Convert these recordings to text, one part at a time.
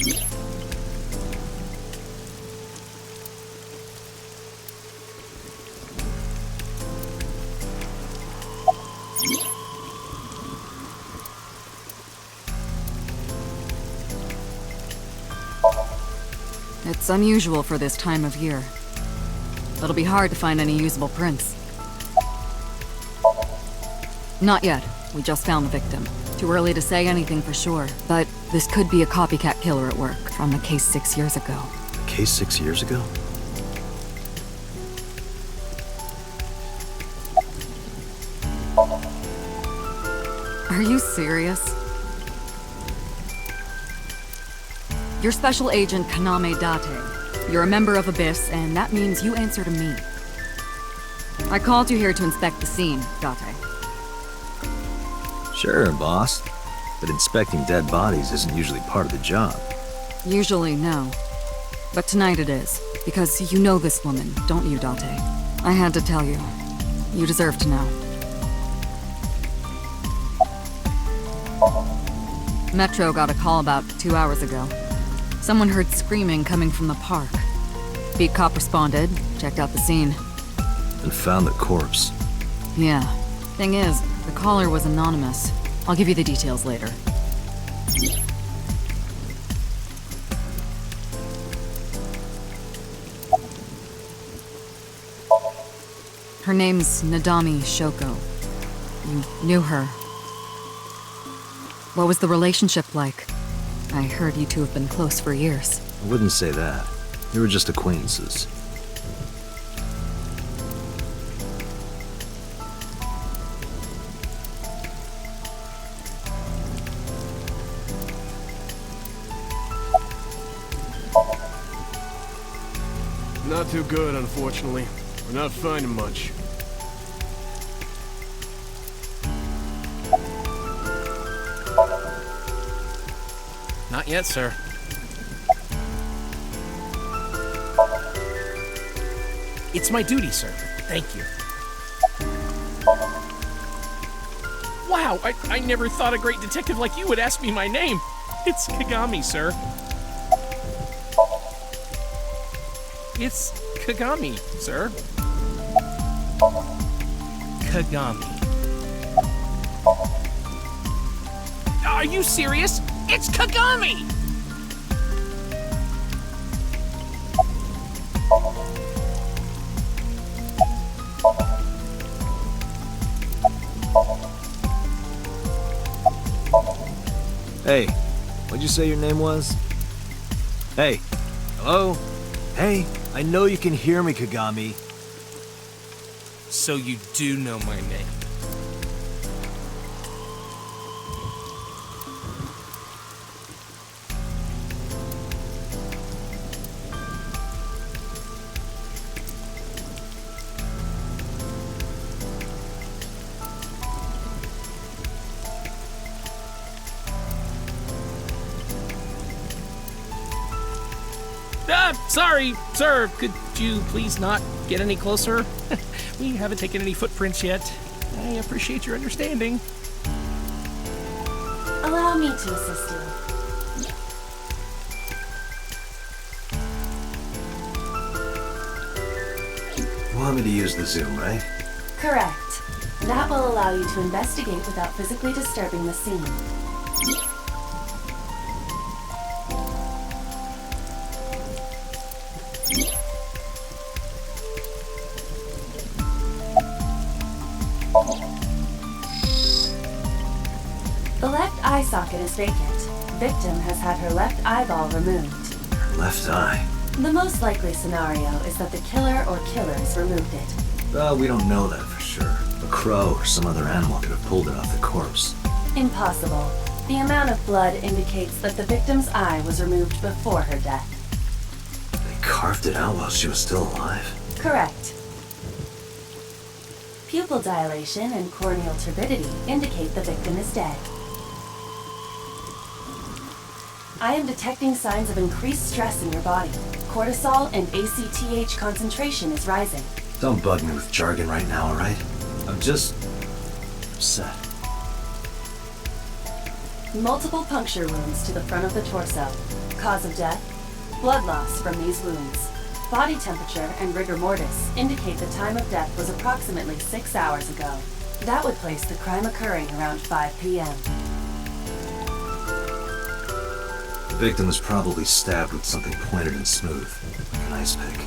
It's unusual for this time of year. It'll be hard to find any usable prints. Not yet. We just found the victim. Too early to say anything for sure, but this could be a copycat killer at work from the case 6 years ago. A case 6 years ago? Are you serious? You're Special Agent Kaname Date. You're a member of Abyss, and that means you answer to me. I called you here to inspect the scene, Date. Sure, boss. But inspecting dead bodies isn't usually part of the job. Usually, no. But tonight it is. Because you know this woman, don't you, Date? I had to tell you. You deserve to know. Metro got a call about 2 hours ago. Someone heard screaming coming from the park. Beat cop responded, checked out the scene. And found the corpse. Yeah. Thing is, the caller was anonymous. I'll give you the details later. Her name's Nadami Shoko. You knew her. What was the relationship like? I heard you two have been close for years. I wouldn't say that. They were just acquaintances. Not too good, unfortunately. We're not finding much. Not yet, sir. It's my duty, sir. Thank you. Wow, I never thought a great detective like you would ask me my name. It's Kagami, sir. It's Kagami, sir. Kagami. Are you serious? It's Kagami! Hey, what'd you say your name was? Hey, hello? Hey, I know you can hear me, Kagami. So you do know my name. Sorry, sir. Could you please not get any closer? We haven't taken any footprints yet. I appreciate your understanding. Allow me to assist you. You want me to use the Zoom, right? Correct. That will allow you to investigate without physically disturbing the scene. The left eye socket is vacant. Victim has had her left eyeball removed. Her left eye. The most likely scenario is that the killer or killers removed it. Well, we don't know that for sure. A crow or some other animal could have pulled it off the corpse. Impossible. The amount of blood indicates that the victim's eye was removed before her death. They carved it out while she was still alive? Correct. Pupil dilation and corneal turbidity indicate the victim is dead. I am detecting signs of increased stress in your body. Cortisol and ACTH concentration is rising. Don't bug me with jargon right now, alright? I'm just upset. Multiple puncture wounds to the front of the torso. Cause of death? Blood loss from these wounds. Body temperature and rigor mortis indicate the time of death was approximately 6 hours ago. That would place the crime occurring around 5 p.m. The victim was probably stabbed with something pointed and smooth, like an ice pick.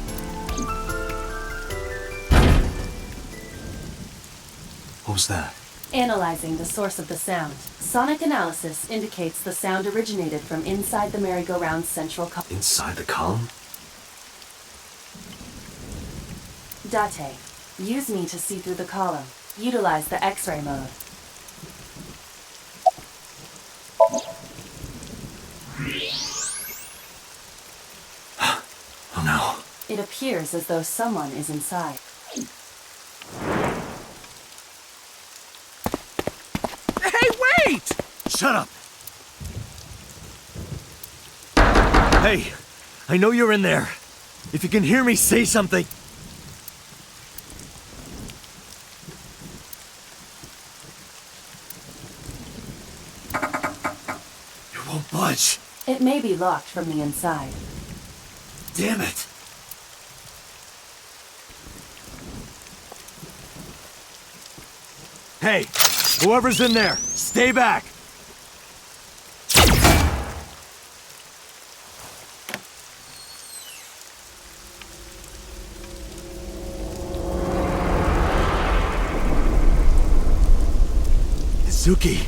What was that? Analyzing the source of the sound. Sonic analysis indicates the sound originated from inside the merry-go-round's central column. Inside the column? Date. Use me to see through the column. Utilize the X-ray mode. Oh no. It appears as though someone is inside. Hey, wait! Shut up! Hey, I know you're in there. If you can hear me, say something. You won't budge. It may be locked from the inside. Damn it. Hey, whoever's in there, stay back. Suki.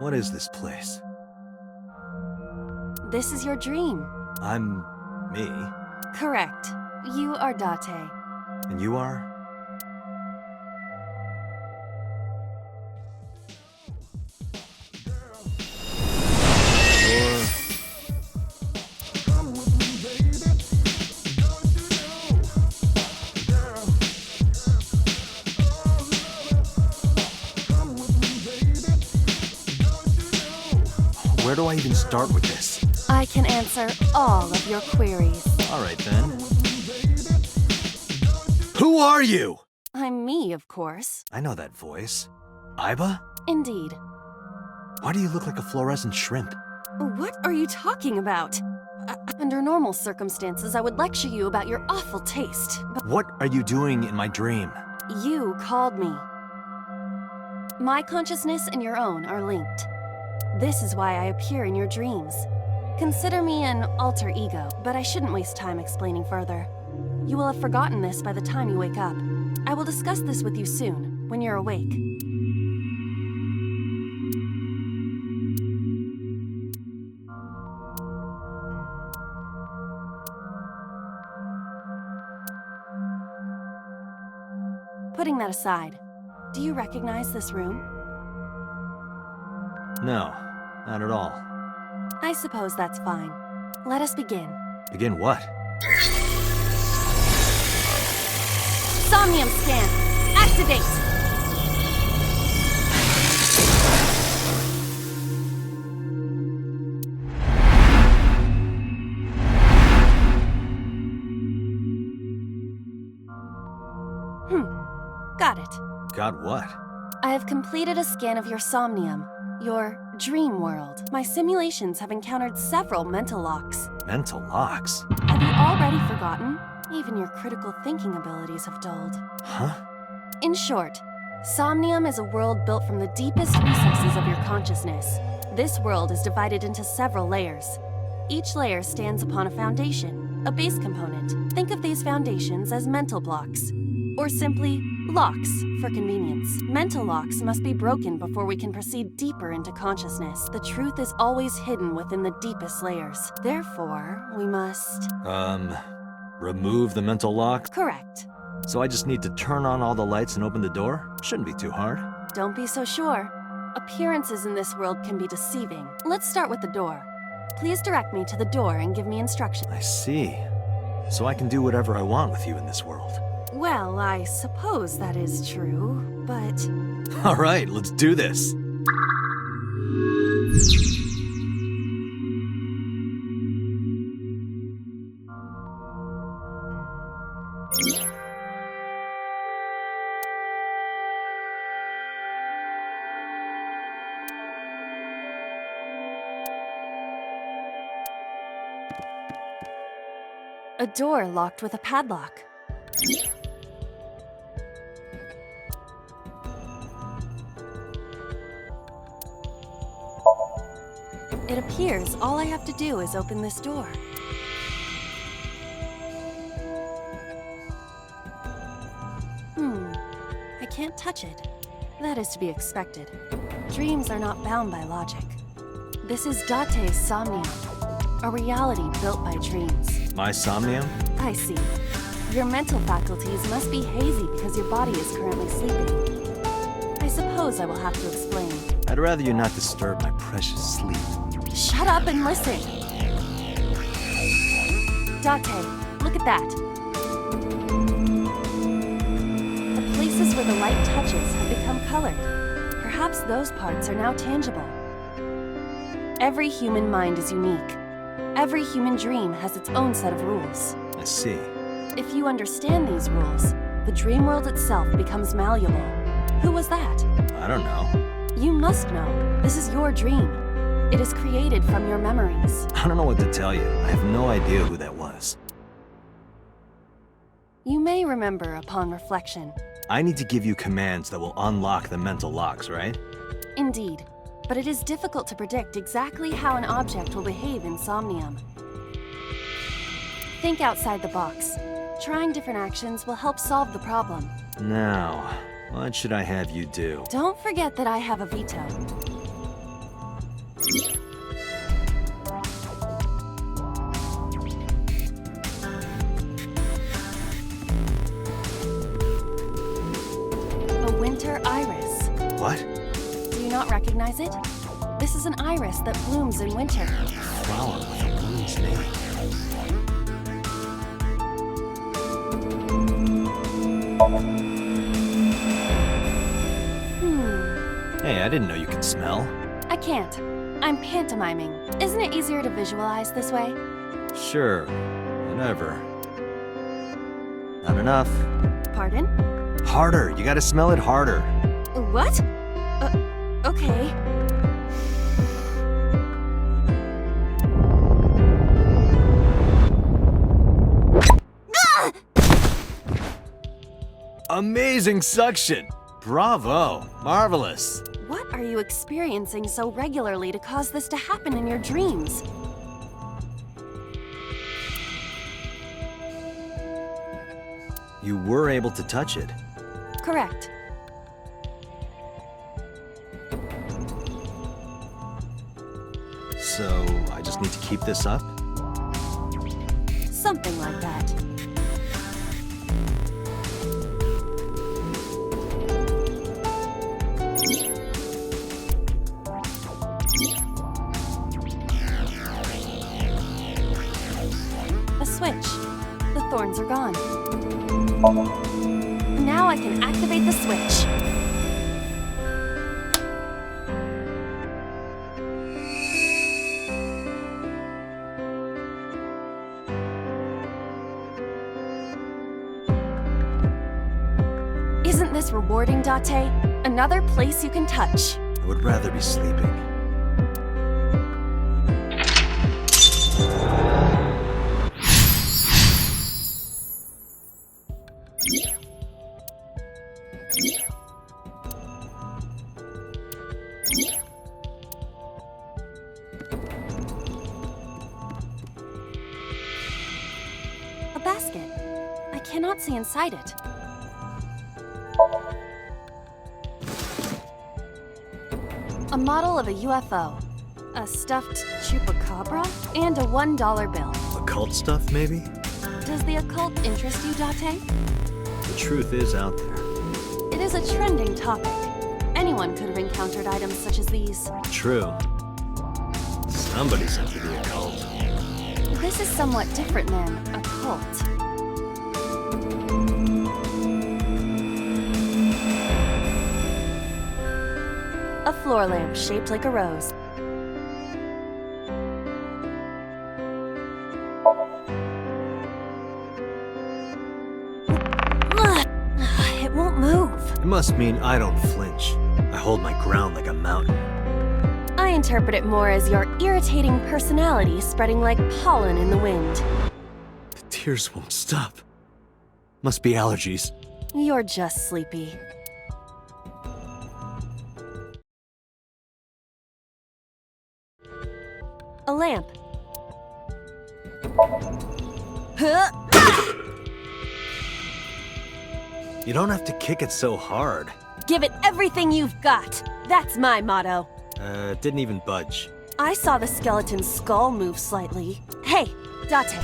What is this place? This is your dream. I'm me. Correct. You are Date. And you are? Where do I even start with this? I can answer all of your queries. All right, then. Who are you? I'm me, of course. I know that voice. Iba? Indeed. Why do you look like a fluorescent shrimp? What are you talking about? Under normal circumstances, I would lecture you about your awful taste. But What are you doing in my dream? you called me. My consciousness and your own are linked. This is why I appear in your dreams. Consider me an alter ego, but I shouldn't waste time explaining further. You will have forgotten this by the time you wake up. I will discuss this with you soon, when you're awake. Putting that aside, do you recognize this room? No, not at all. I suppose that's fine. Let us begin. Begin what? Somnium scan! Activate! Got it. Got what? I have completed a scan of your Somnium, your dream world. My simulations have encountered several mental locks. Mental locks? Have you already forgotten? Even your critical thinking abilities have dulled. Huh? In short, Somnium is a world built from the deepest recesses of your consciousness. This world is divided into several layers. Each layer stands upon a foundation. a base component. Think of these foundations as mental blocks, or simply locks for convenience. Mental locks must be broken before we can proceed deeper into consciousness. The truth is always hidden within the deepest layers. Therefore, we must... Remove the mental lock? Correct. So I just need to turn on all the lights and open the door? Shouldn't be too hard. Don't be so sure. Appearances in this world can be deceiving. Let's start with the door. Please direct me to the door and give me instructions. I see. So I can do whatever I want with you in this world. Well, I suppose that is true, but... All right, let's do this. A door locked with a padlock. It appears all I have to do is open this door. I can't touch it. That is to be expected. Dreams are not bound by logic. This is Date's Somnium, a reality built by dreams. My Somnium? I see. Your mental faculties must be hazy because your body is currently sleeping. I suppose I will have to explain. I'd rather you not disturb my precious sleep. Shut up and listen! Date, look at that. The places where the light touches have become colored. Perhaps those parts are now tangible. Every human mind is unique. Every human dream has its own set of rules. I see. If you understand these rules, the dream world itself becomes malleable. Who was that? I don't know. You must know. This is your dream. It is created from your memories. I don't know what to tell you. I have no idea who that was. You may remember upon reflection. I need to give you commands that will unlock the mental locks, right? Indeed. But it is difficult to predict exactly how an object will behave in Somnium. Think outside the box. Trying different actions will help solve the problem. Now, what should I have you do? Don't forget that I have a veto. A winter iris. What? Do you not recognize it? This is an iris that blooms in winter. Flower with a woman's name. Hey, I didn't know you could smell. I can't. I'm pantomiming. Isn't it easier to visualize this way? Sure, whatever. Not enough. Pardon? Harder, you gotta smell it harder. What? Okay. Amazing suction! Bravo! Marvelous! What are you experiencing so regularly to cause this to happen in your dreams? You were able to touch it. Correct. So, I just need to keep this up? Something like that. A switch. The thorns are gone. Now I can activate the switch. Isn't this rewarding, Date? Another place you can touch. I would rather be sleeping. I cannot see inside it. A model of a UFO, a stuffed chupacabra, and a $1 bill. Occult stuff, maybe? Does the occult interest you, Date? The truth is out there. It is a trending topic. Anyone could have encountered items such as these. True. Somebody's into the occult. This is somewhat different than a cult. A floor lamp shaped like a rose. It won't move. It must mean I don't flinch. I hold my ground like a mountain. I interpret it more as your irritating personality spreading like pollen in the wind. The tears won't stop. Must be allergies. You're just sleepy. A lamp. Huh? You don't have to kick it so hard. Give it everything you've got. That's my motto. It didn't even budge. I saw the skeleton's skull move slightly. Hey, Date,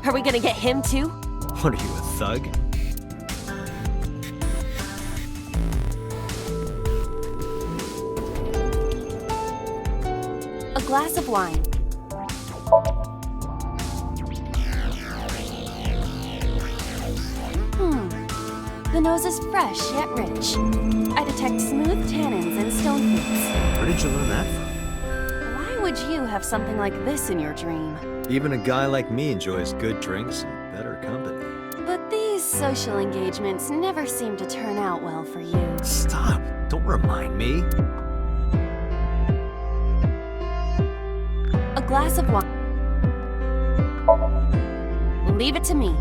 are we gonna get him too? What are you, a thug? A glass of wine. The nose is fresh yet rich. I detect smooth tannins and stone fruits. Where did you learn that from? Why would you have something like this in your dream? Even a guy like me enjoys good drinks and better company. But these social engagements never seem to turn out well for you. Stop! Don't remind me. A glass of wine. Leave it to me.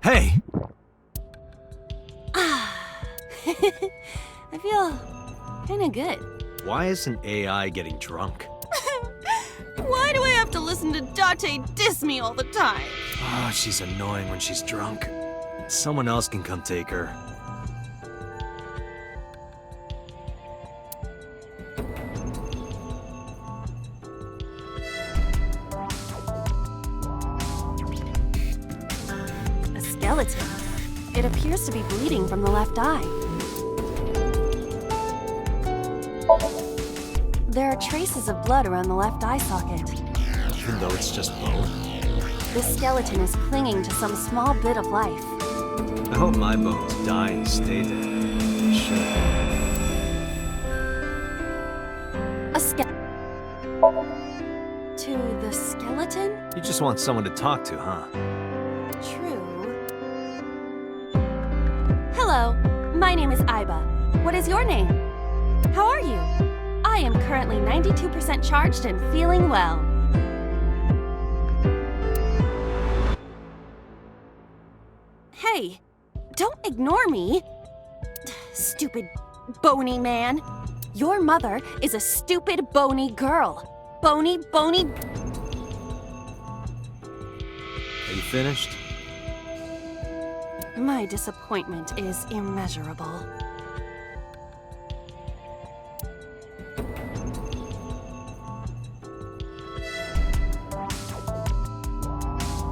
Hey! I feel kinda good. Why isn't AI getting drunk? Why do I have to listen to Date diss me all the time? Oh, she's annoying when she's drunk. Someone else can come take her. A skeleton. It appears to be bleeding from the left eye. There are traces of blood around the left eye socket. Even though it's just bone. This skeleton is clinging to some small bit of life. I hope my bones die and stay dead. Shit. A To the skeleton? You just want someone to talk to, huh? True. Hello, my name is Iba. What is your name? How are you? I am currently 92% charged and feeling well. Hey, don't ignore me. Stupid bony man. Your mother is a stupid bony girl. Bony. Are you finished? My disappointment is immeasurable.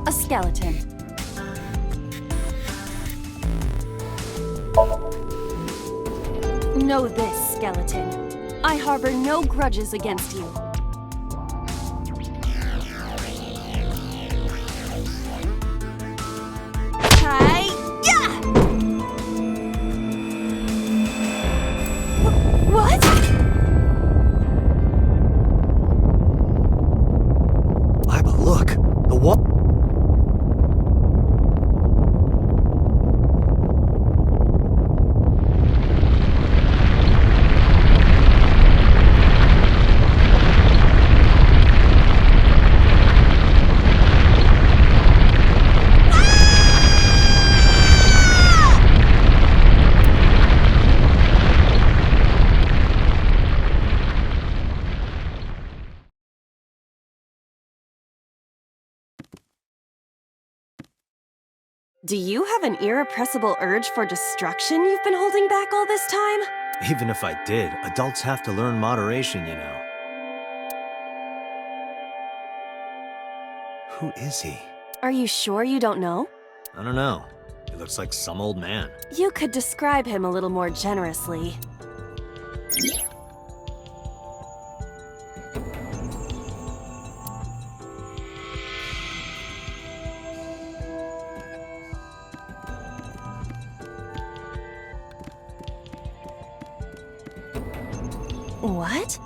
A skeleton. Know this, skeleton. I harbor no grudges against you. Hi-ya! What? Iba, look! The wall. Do you have an irrepressible urge for destruction you've been holding back all this time? Even if I did, adults have to learn moderation, you know. Who is he? Are you sure you don't know? I don't know. He looks like some old man. You could describe him a little more generously. What?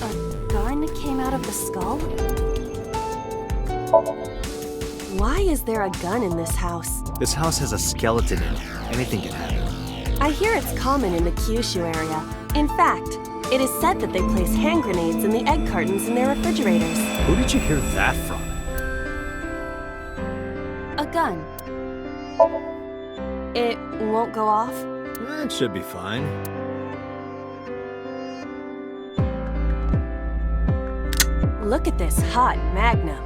A gun came out of the skull? Why is there a gun in this house? This house has a skeleton in it. Anything can happen. I hear it's common in the Kyushu area. In fact, it is said that they place hand grenades in the egg cartons in their refrigerators. Who did you hear that from? A gun. It won't go off? It should be fine. Look at this hot magnum.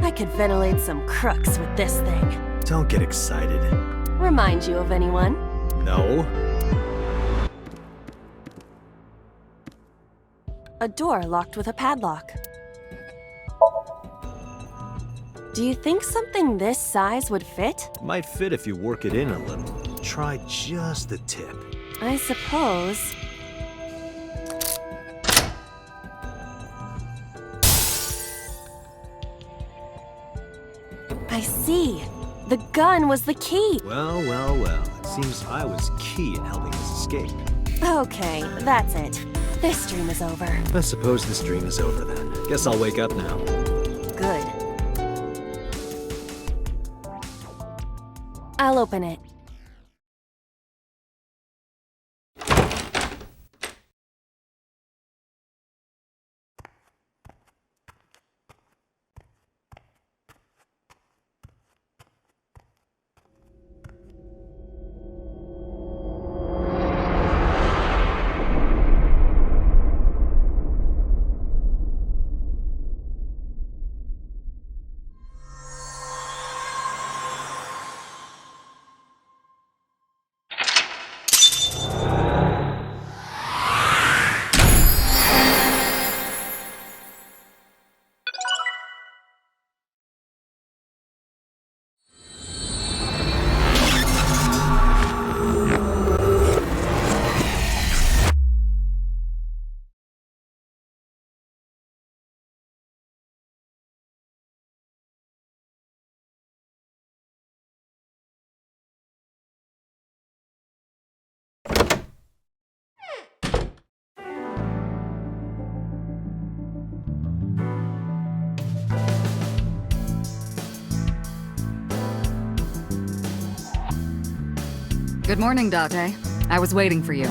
I could ventilate some crooks with this thing. Don't get excited. Remind you of anyone? No. A door locked with a padlock. Do you think something this size would fit? Might fit if you work it in a little. Try just the tip. I suppose. I see. The gun was the key. Well, well, well. It seems I was key in helping us escape. Okay, that's it. This dream is over. I suppose this dream is over then. Guess I'll wake up now. Good. I'll open it. Good morning, Date. I was waiting for you.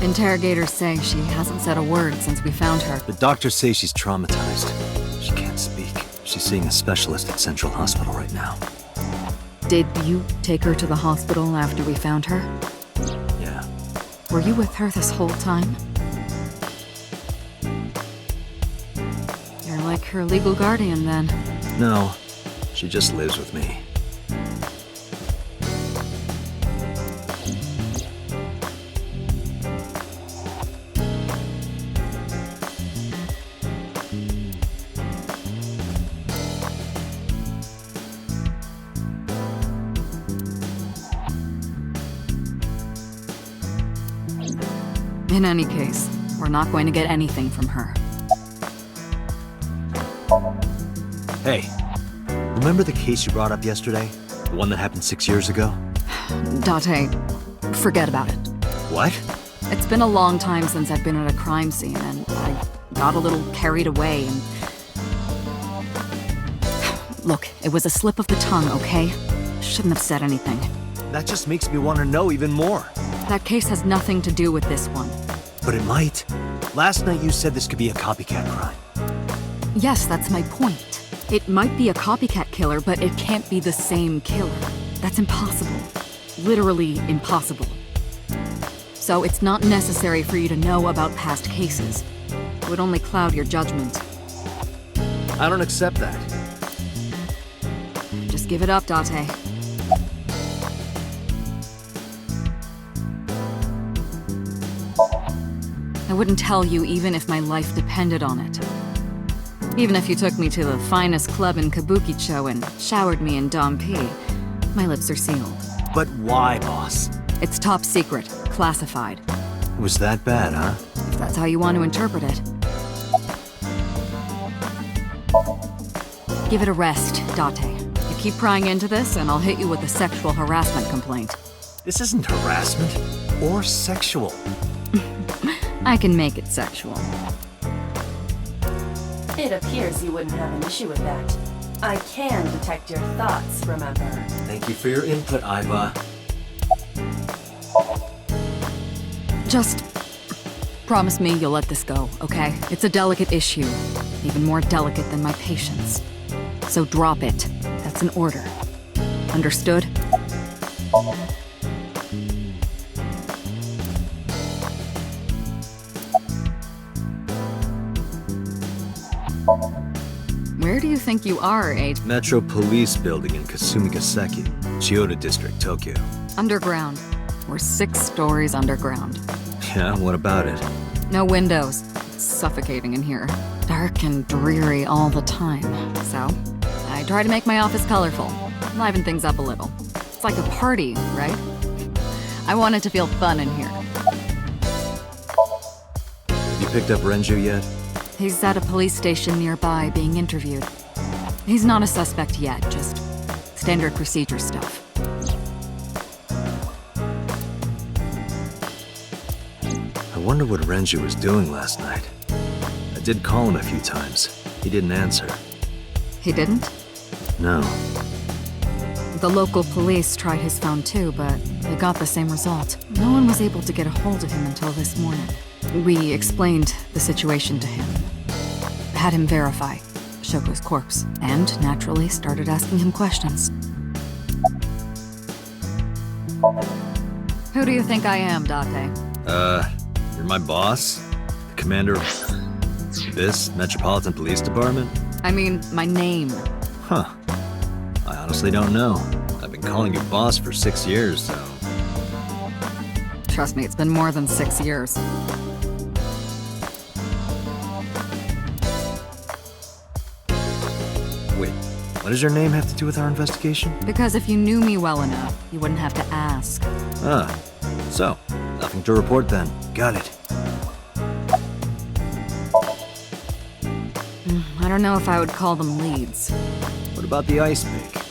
Interrogators say she hasn't said a word since we found her. The doctors say she's traumatized. She can't speak. She's seeing a specialist at Central Hospital right now. Did you take her to the hospital after we found her? Yeah. Were you with her this whole time? You're like her legal guardian, then. No. She just lives with me. In any case, we're not going to get anything from her. Hey, remember the case you brought up yesterday? The one that happened 6 years ago? Date, forget about it. What? It's been a long time since I've been at a crime scene, and I got a little carried away and... Look, it was a slip of the tongue, okay? Shouldn't have said anything. That just makes me want to know even more. That case has nothing to do with this one. But it might. Last night you said this could be a copycat crime. Yes, that's my point. It might be a copycat killer, but it can't be the same killer. That's impossible. Literally impossible. So it's not necessary for you to know about past cases. It would only cloud your judgment. I don't accept that. Just give it up, Date. I wouldn't tell you even if my life depended on it. Even if you took me to the finest club in Kabukicho and showered me in Dom P, my lips are sealed. But why, boss? It's top secret, classified. It was that bad, huh? If that's how you want to interpret it. Give it a rest, Date. You keep prying into this, and I'll hit you with a sexual harassment complaint. This isn't harassment or sexual. I can make it sexual. It appears you wouldn't have an issue with that. I can detect your thoughts, remember? Thank you for your input, Iva. Just promise me you'll let this go, okay? It's a delicate issue. Even more delicate than my patience. So drop it. That's an order. Understood? Where do you think you are, Agent? Metro Police Building in Kasumigaseki, Chiyoda District, Tokyo. Underground. We're 6 stories underground. Yeah, what about it? No windows. It's suffocating in here. Dark and dreary all the time. So, I try to make my office colorful. Liven things up a little. It's like a party, right? I want it to feel fun in here. Have you picked up Renju yet? He's at a police station nearby being interviewed. He's not a suspect yet, just standard procedure stuff. I wonder what Renju was doing last night. I did call him a few times. He didn't answer. He didn't? No. The local police tried his phone too, but they got the same result. No one was able to get a hold of him until this morning. We explained the situation to him. Had him verify Shoko's corpse, and naturally started asking him questions. Who do you think I am, Date? You're my boss? The commander of this Metropolitan Police Department? I mean, my name. Huh. I honestly don't know. I've been calling you boss for 6 years, so... Trust me, it's been more than 6 years. Wait, what does your name have to do with our investigation? Because if you knew me well enough, you wouldn't have to ask. Ah, so, nothing to report then. Got it. I don't know if I would call them leads. What about the ice pick?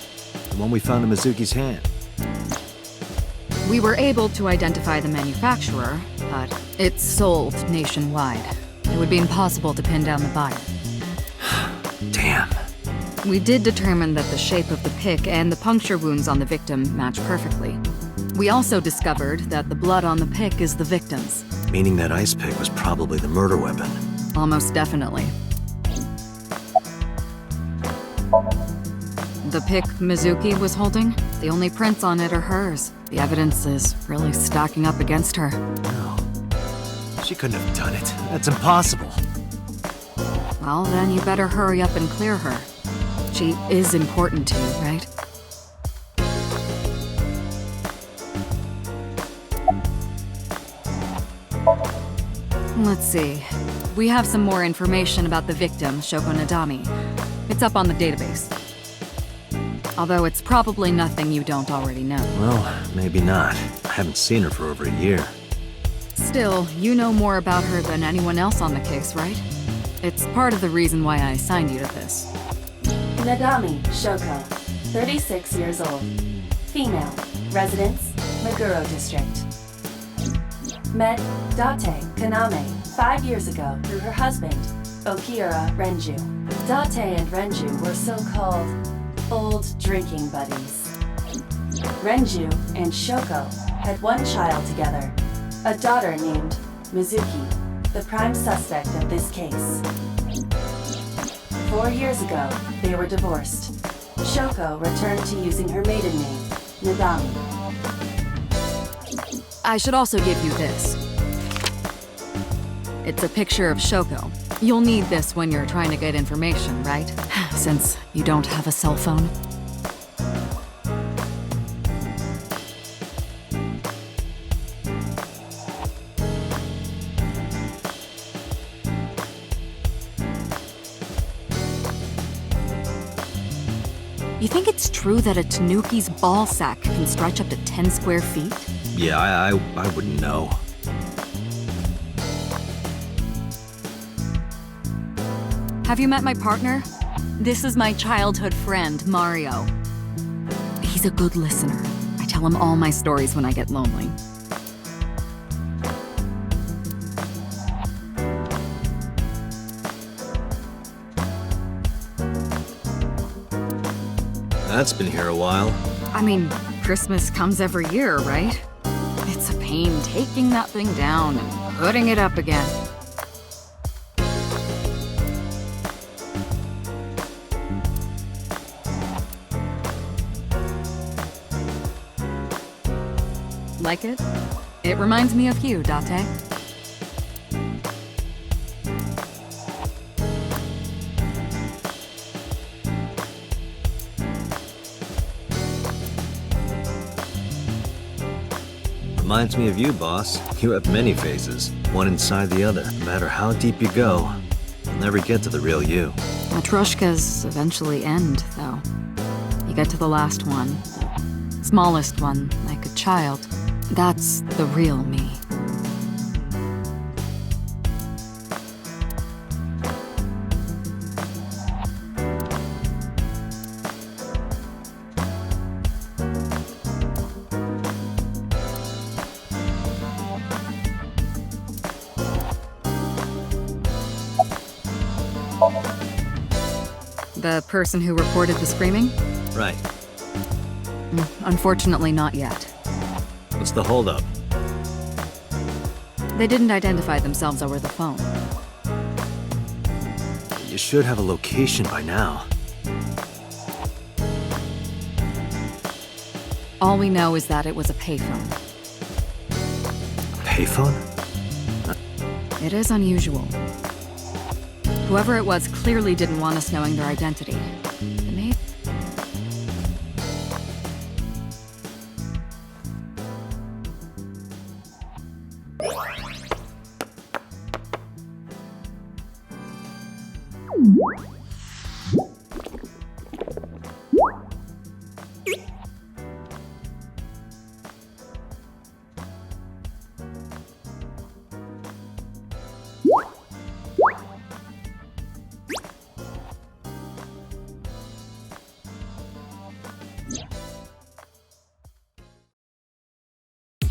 The one we found in Mizuki's hand? We were able to identify the manufacturer, but it's sold nationwide. It would be impossible to pin down the buyer. Damn. We did determine that the shape of the pick and the puncture wounds on the victim match perfectly. We also discovered that the blood on the pick is the victim's. Meaning that ice pick was probably the murder weapon. Almost definitely. The pick Mizuki was holding, the only prints on it are hers. The evidence is really stacking up against her. No. She couldn't have done it. That's impossible. Well, then you better hurry up and clear her. She is important to you, right? Let's see. We have some more information about the victim, Shoko Nadami. It's up on the database. Although it's probably nothing you don't already know. Well, maybe not. I haven't seen her for over a year. Still, you know more about her than anyone else on the case, right? It's part of the reason why I assigned you to this. Nadami Shoko, 36 years old. Female. Residence, Meguro District. Met Date Kaname 5 years ago through her husband, Okira Renju. Date and Renju were so-called old drinking buddies. Renju and Shoko had one child together, a daughter named Mizuki, the prime suspect of this case. 4 years ago, they were divorced. Shoko returned to using her maiden name, Nagami. I should also give you this. It's a picture of Shoko. You'll need this when you're trying to get information, right? Since you don't have a cell phone. You think it's true that a tanuki's ball sack can stretch up to 10 square feet? Yeah, I wouldn't know. Have you met my partner? This is my childhood friend, Mario. He's a good listener. I tell him all my stories when I get lonely. That's been here a while. I mean, Christmas comes every year, right? It's a pain taking that thing down and putting it up again. Like it? It reminds me of you, Date. Reminds me of you, boss. You have many faces, one inside the other. No matter how deep you go, you'll never get to the real you. Matryoshkas eventually end, though. You get to the last one, the smallest one, like a child. That's the real me. The person who reported the screaming? Right. Unfortunately, not yet. What's the holdup? They didn't identify themselves over the phone. You should have a location by now. All we know is that it was a payphone. Payphone? It is unusual. Whoever it was clearly didn't want us knowing their identity. It may...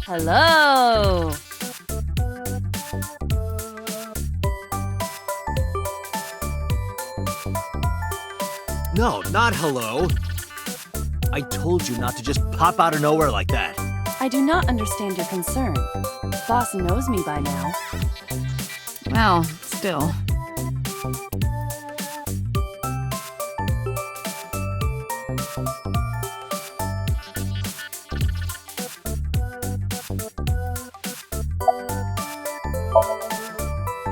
Hello! No, not hello. I told you not to just pop out of nowhere like that. I do not understand your concern. Boss knows me by now. Well, still.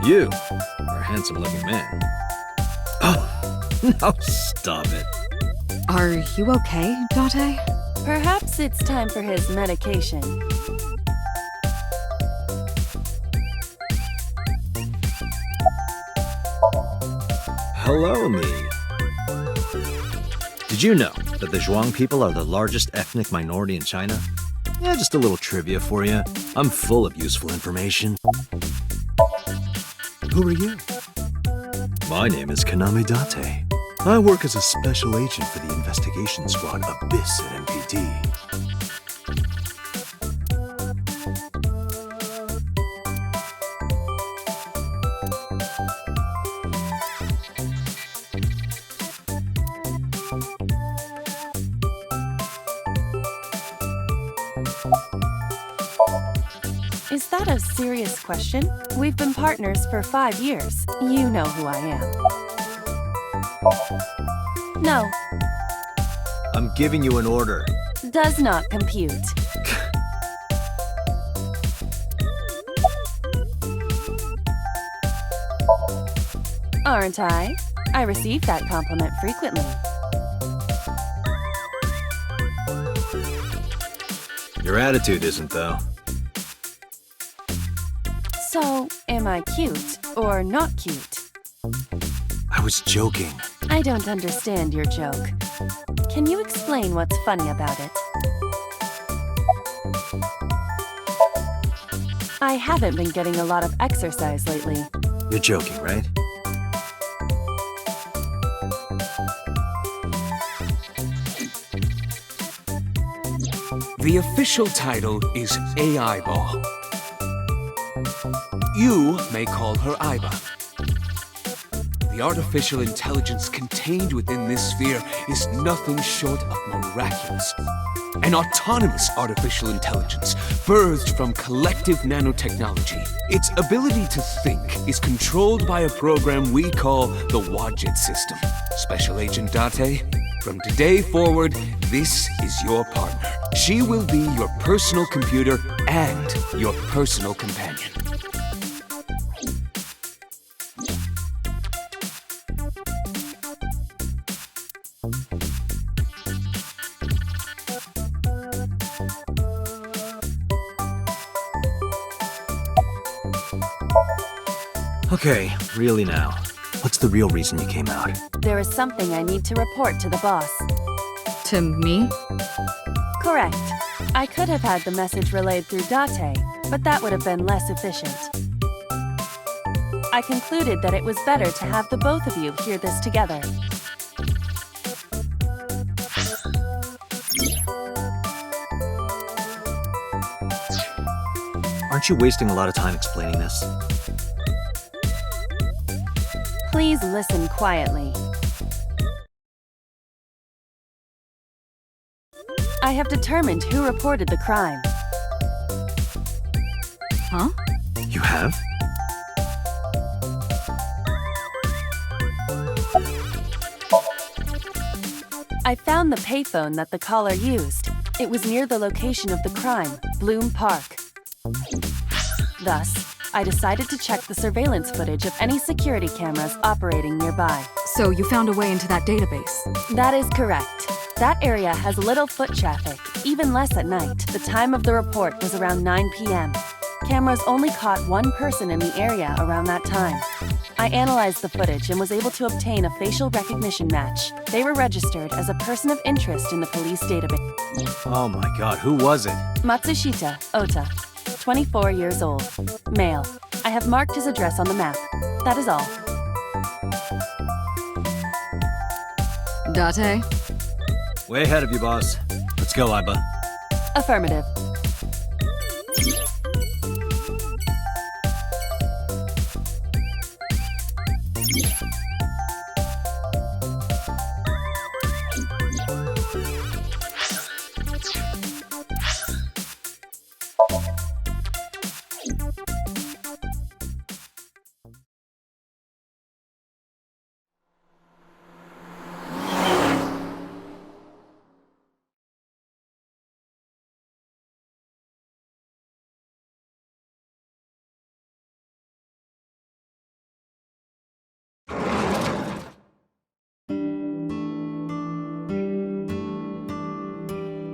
You are a handsome-looking man. Oh, no, stop it. Are you okay, Date? Perhaps it's time for his medication. Hello, me. Did you know that the Zhuang people are the largest ethnic minority in China? Yeah, just a little trivia for you. I'm full of useful information. Who are you? My name is Kaname Date. I work as a special agent for the investigation squad Abyss at MPD. Is that a serious question? We've been partners for 5 years. You know who I am. No, I'm giving you an order. does not compute. Aren't I? I receive that compliment frequently. Your attitude isn't, though. So, am I cute or not cute? I was joking. I don't understand your joke. Can you explain what's funny about it? I haven't been getting a lot of exercise lately. You're joking, right? The official title is AI Ball. You may call her Aiba. The artificial intelligence contained within this sphere is nothing short of miraculous. An autonomous artificial intelligence birthed from collective nanotechnology. Its ability to think is controlled by a program we call the Wadjet system. Special Agent Date, from today forward, this is your partner. She will be your personal computer and your personal companion. Okay, really now. What's the real reason you came out? There is something I need to report to the boss. To me? Correct. I could have had the message relayed through Date, but that would have been less efficient. I concluded that it was better to have the both of you hear this together. Aren't you wasting a lot of time explaining this? Please listen quietly. I have determined who reported the crime. Huh? You have? I found the payphone that the caller used. It was near the location of the crime, Bloom Park. Thus, I decided to check the surveillance footage of any security cameras operating nearby. So you found a way into that database? That is correct. That area has little foot traffic, even less at night. The time of the report was around 9 p.m. Cameras only caught one person in the area around that time. I analyzed the footage and was able to obtain a facial recognition match. They were registered as a person of interest in the police database. Oh my god, who was it? Matsushita Ota, 24 years old, male. I have marked his address on the map. That is all. Date? Way ahead of you, boss. Let's go, Aiba. Affirmative.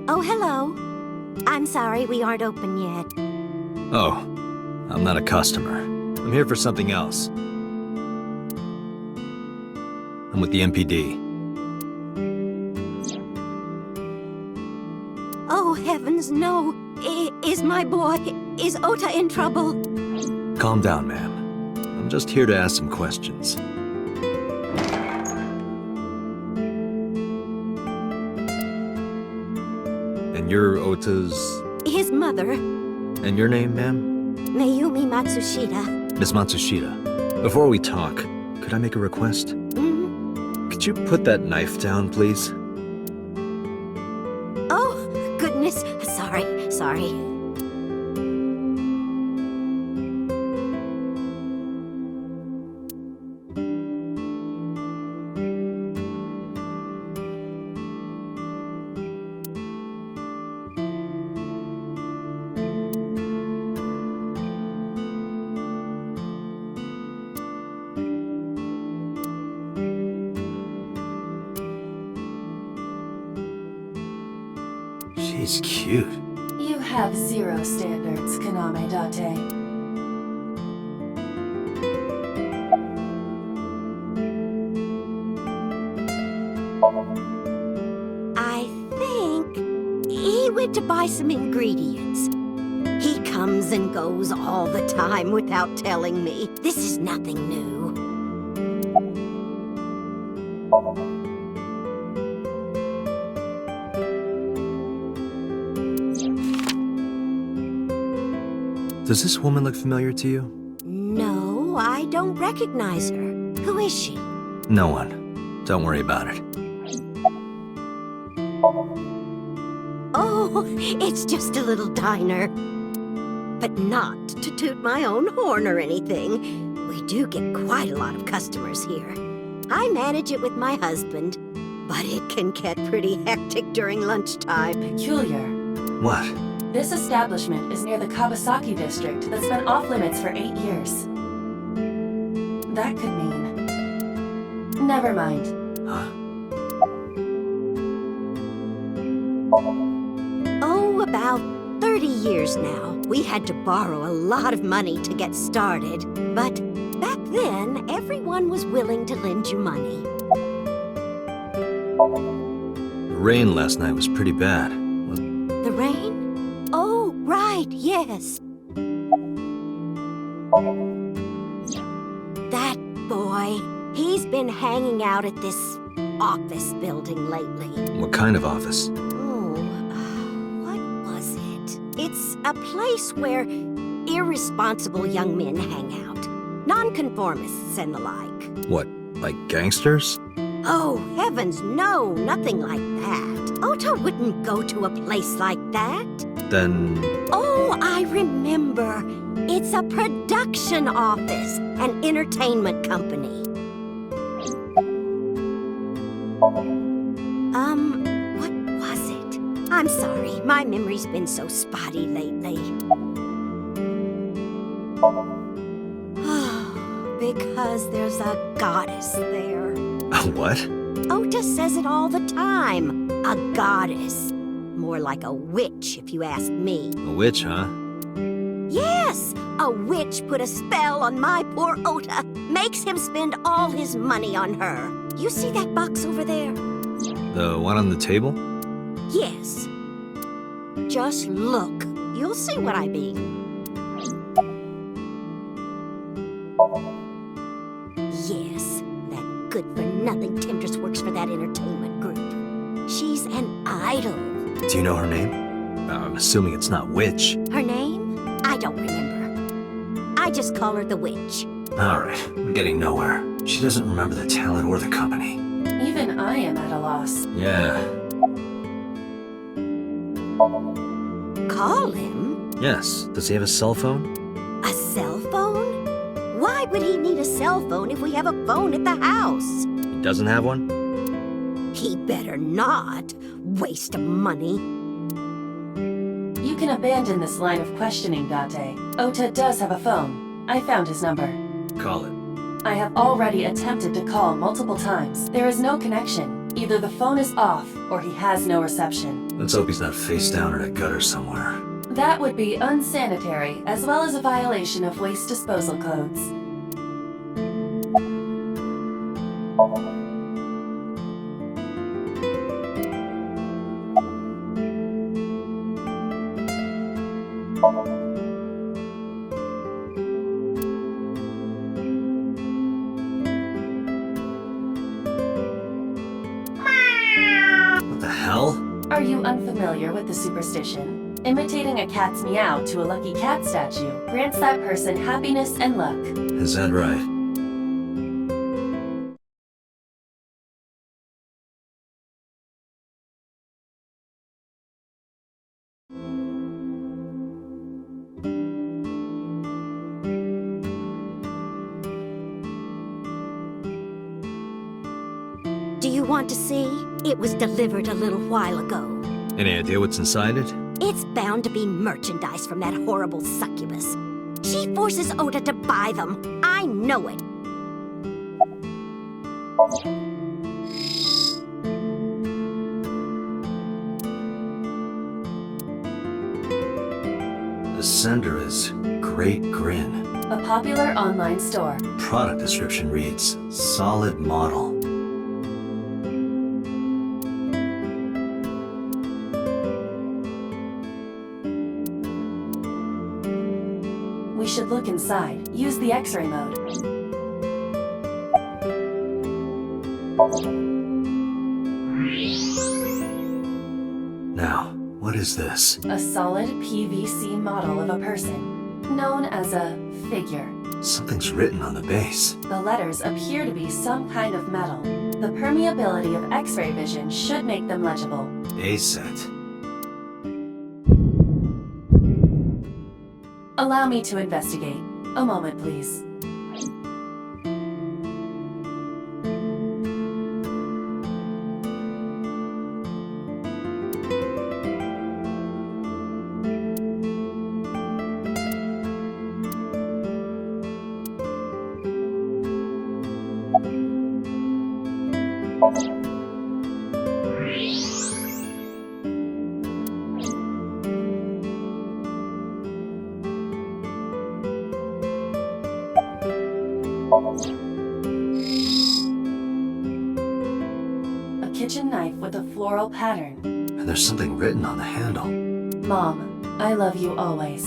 Oh, hello. I'm sorry we aren't open yet. Oh, I'm not a customer. I'm here for something else. I'm with the MPD. Oh, heavens, no. Is my boy... Is Ota in trouble? Calm down, ma'am. I'm just here to ask some questions. And you're Ota's... His mother, And your name, ma'am? Mayumi Matsushita. Miss Matsushita. Before we talk, could I make a request? Could you put that knife down, please? Oh, goodness. Sorry. He's cute. You have zero standards, Kaname Date. I think he went to buy some ingredients. He comes and goes all the time without telling me. This is nothing new. Does this woman look familiar to you? No, I don't recognize her. Who is she? No one. Don't worry about it. Oh, it's just a little diner. But not to toot my own horn or anything. We do get quite a lot of customers here. I manage it with my husband, but it can get pretty hectic during lunchtime. Peculiar. What? This establishment is near the Kawasaki district that's been off limits for 8 years. That could mean... Never mind. Huh? Oh, about 30 years now. We had to borrow a lot of money to get started. But back then, everyone was willing to lend you money. The rain last night was pretty bad. The rain? Oh, right, yes. That boy, he's been hanging out at this office building lately. What kind of office? Oh, what was it? It's a place where irresponsible young men hang out. Nonconformists and the like. What, like gangsters? Oh, heavens, no, nothing like that. Ota wouldn't go to a place like that. Then... Oh, I remember. It's a production office, an entertainment company. What was it? I'm sorry, my memory's been so spotty lately. Because there's a goddess there. What? Ota says it all the time. A goddess. More like a witch, if you ask me. A witch, huh? Yes! A witch put a spell on my poor Ota. Makes him spend all his money on her. You see that box over there? The one on the table? Yes. Just look. You'll see what I mean. Yes, that good-for-nothing temptress works for that entertainment group. She's an idol. Do you know her name? I'm assuming it's not Witch. Her name? I don't remember. I just call her the witch. Alright, we're getting nowhere. She doesn't remember the talent or the company. Even I am at a loss. Yeah. Call him? Yes. Does he have a cell phone? A cell phone? Why would he need a cell phone if we have a phone at the house? He doesn't have one? He better not. Waste of money. You can abandon this line of questioning, Date. Ota does have a phone. I found his number. Call it. I have already attempted to call multiple times. There is no connection. Either the phone is off, or he has no reception. Let's hope he's not face down in a gutter somewhere. That would be unsanitary, as well as a violation of waste disposal codes. What the hell? Are you unfamiliar with the superstition? Imitating a cat's meow to a lucky cat statue grants that person happiness and luck. Is that right? Do you want to see? It was delivered a little while ago. Any idea what's inside it? It's bound to be merchandise from that horrible succubus. She forces Ota to buy them. I know it. sender is Great Grin. A popular online store. Product description reads, solid model. We should look inside. Use the X-ray mode. Now, what is this? A solid PVC model of a person, known as a figure. Something's written on the base. The letters appear to be some kind of metal. The permeability of X-ray vision should make them legible. A set. Allow me to investigate. A moment, please. A kitchen knife with a floral pattern. And there's something written on the handle. Mom, I love you always.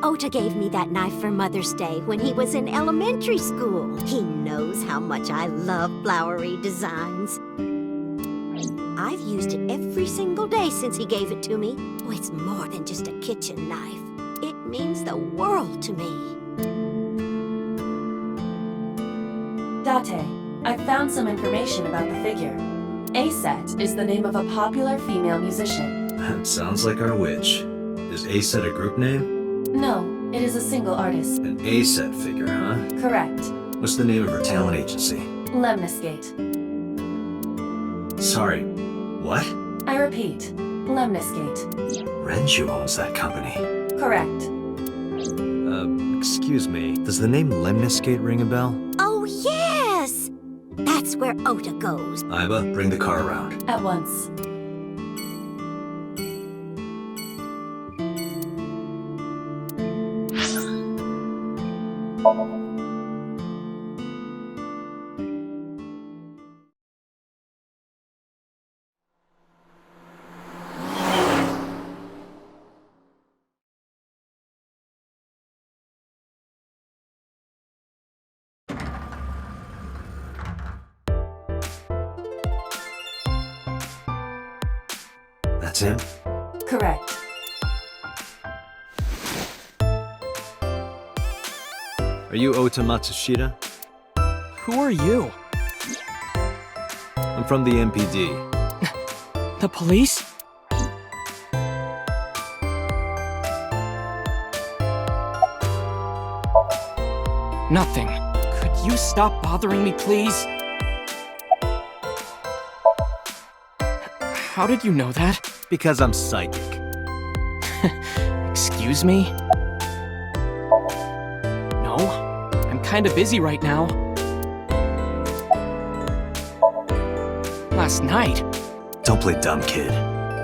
Ota gave me that knife for Mother's Day when he was in elementary school. He knows how much I love flowery designs. I've used it every single day since he gave it to me. Oh, it's more than just a kitchen knife. It means the world to me. Date, I found some information about the figure. A-Set is the name of a popular female musician. That sounds like our witch. Is A set a group name? No, it is a single artist. An A set figure, huh? Correct. What's the name of her talent agency? Lemniscate. Sorry, what? I repeat, Lemniscate. Renju owns that company. Correct. Excuse me. Does the name Lemniscate ring a bell? Oh, yes! That's where Ota goes. Iba, bring the car around. At once. That's him? Correct. Are you Ota Matsushita? Who are you? I'm from the MPD. The police? Nothing. Could you stop bothering me, please? How did you know that? Because I'm psychic. Excuse me? No, I'm kinda busy right now. Last night? Don't play dumb, kid.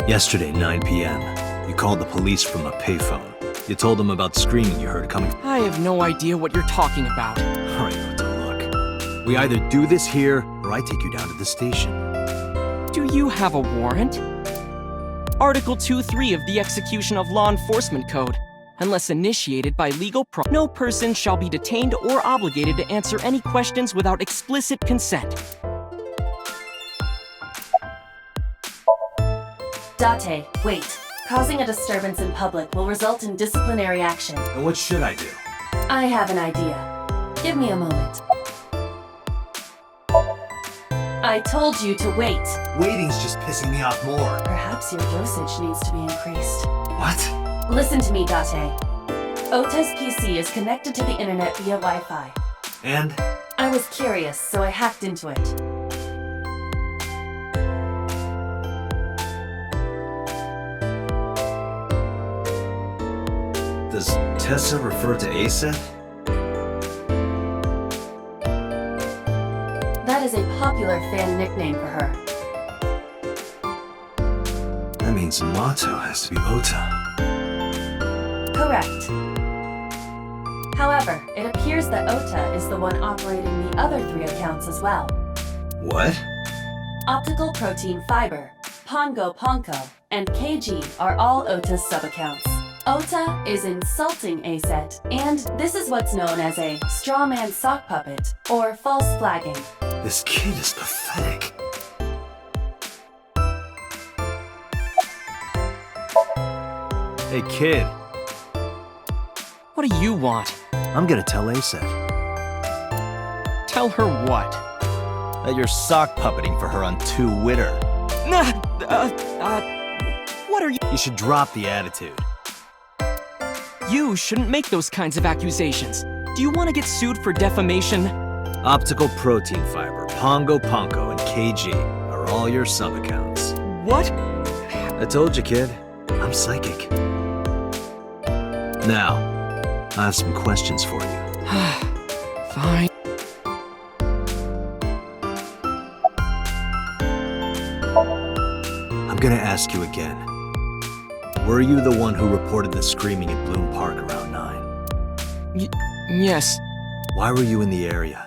Yesterday, 9 p.m., you called the police from a payphone. You told them about screaming you heard coming. I have no idea what you're talking about. All right, Ota, look. We either do this here, or I take you down to the station. Do you have a warrant? Article 2.3 of the Execution of Law Enforcement Code. Unless initiated by legal no person shall be detained or obligated to answer any questions without explicit consent. Date, wait. Causing a disturbance in public will result in disciplinary action. And what should I do? I have an idea. Give me a moment. I told you to wait. Waiting's just pissing me off more. Perhaps your dosage needs to be increased. What? Listen to me, Date. Ota's PC is connected to the internet via Wi-Fi. And? I was curious, so I hacked into it. Does Tessa refer to A-Set? That is a popular fan nickname for her. That means Mato has to be Ota. Correct. However, it appears that Ota is the one operating the other 3 accounts as well. What? Optical Protein Fiber, Pongo Ponko, and KG are all Ota's sub-accounts. Ota is insulting ASET, and this is what's known as a strawman sock puppet, or false flagging. This kid is pathetic. Hey, kid. What do you want? I'm gonna tell Aset Tell her what? that you're sock puppeting for her on Twitter. What are you? You should drop the attitude. You shouldn't make those kinds of accusations. Do you want to get sued for defamation? Optical Protein Fiber, Pongo Ponko, and KG are all your sub-accounts. What? I told you, kid. I'm psychic. Now, I have some questions for you. Fine. I'm gonna ask you again. Were you the one who reported the screaming at Bloom Park around 9? Yes. Why were you in the area?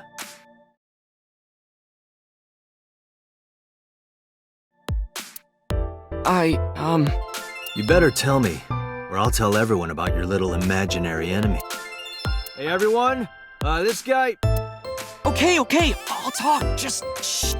You better tell me, or I'll tell everyone about your little imaginary enemy. Hey everyone, this guy... Okay, I'll talk. Just shh.